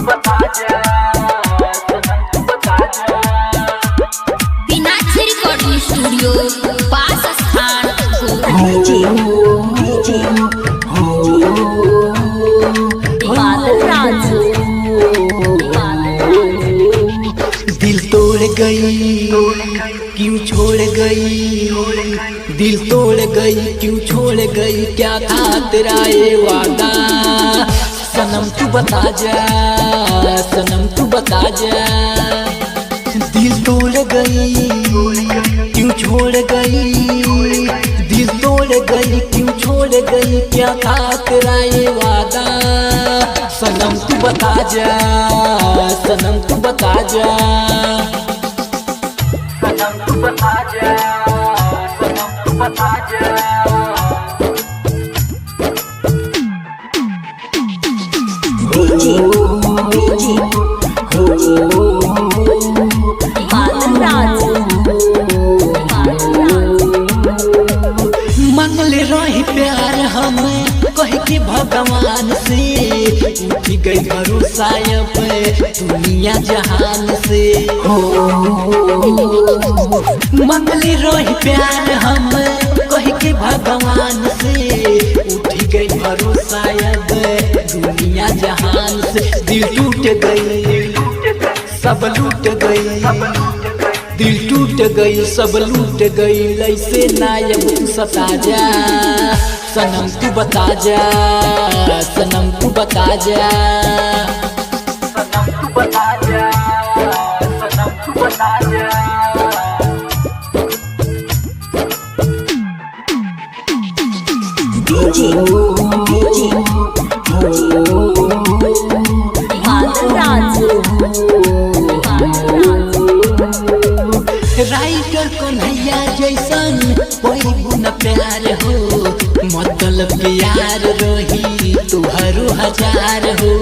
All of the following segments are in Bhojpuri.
बता जा, सनम तू बता जा। मीनाक्षी रिकॉर्डिंग स्टूडियो पास स्थान दिल तोड़ गई क्यों छोड़ गई, दिल तोड़ गई क्यों छोड़ गई, क्या था तेरा ये वादा, सनम तू बता जा, सनम तू बता जा। दिल तोड़ गई क्यों छोड़ गई, दिल तोड़ गई क्यों छोड़ गई, क्या था तेरा ये वादा, सनम तू बता जा, सनम तू बता जा। सनम तू बता जा, सनम तू बता जा। मंगले रही प्यार हम कह के भगवान से, उठ गई भरोसा अब दुनिया जहान से। मंगले रही प्यार हम कह के भगवान से, उठ गई भरोसा अब दुनिया जहान से। दिल टूट गई सब लूट गई, दिल टूट गई सब लूट गई, ऐसे नायब तू सता जा, सनम तू बता जा, सनम तू बता जा। सनम तू बता जा, सनम तू बता जा। राइटर कन्हैया जैसन कोई बुन प्यार हो, मतलब के यार रही तुहरो हजार हो।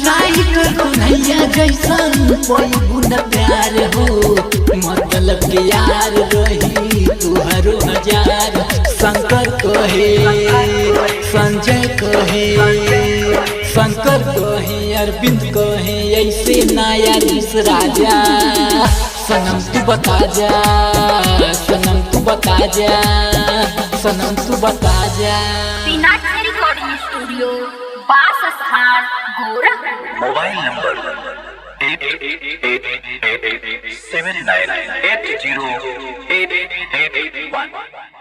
राइटर कन्हैया जैसन कोई बुन प्यार हो, मतलब के यार रही तुहरो हजार। शंकर कहे संजय कहे, शंकर कहे अरविंद कहे, ऐसे नया दिस राजा, सनम तू बता जा, सनम तू बता जा, सनम तू बता जा। मीनाक्षी रिकॉर्डिंग स्टूडियो पास स्थान गोरखपुर। Mobile number 888879808881।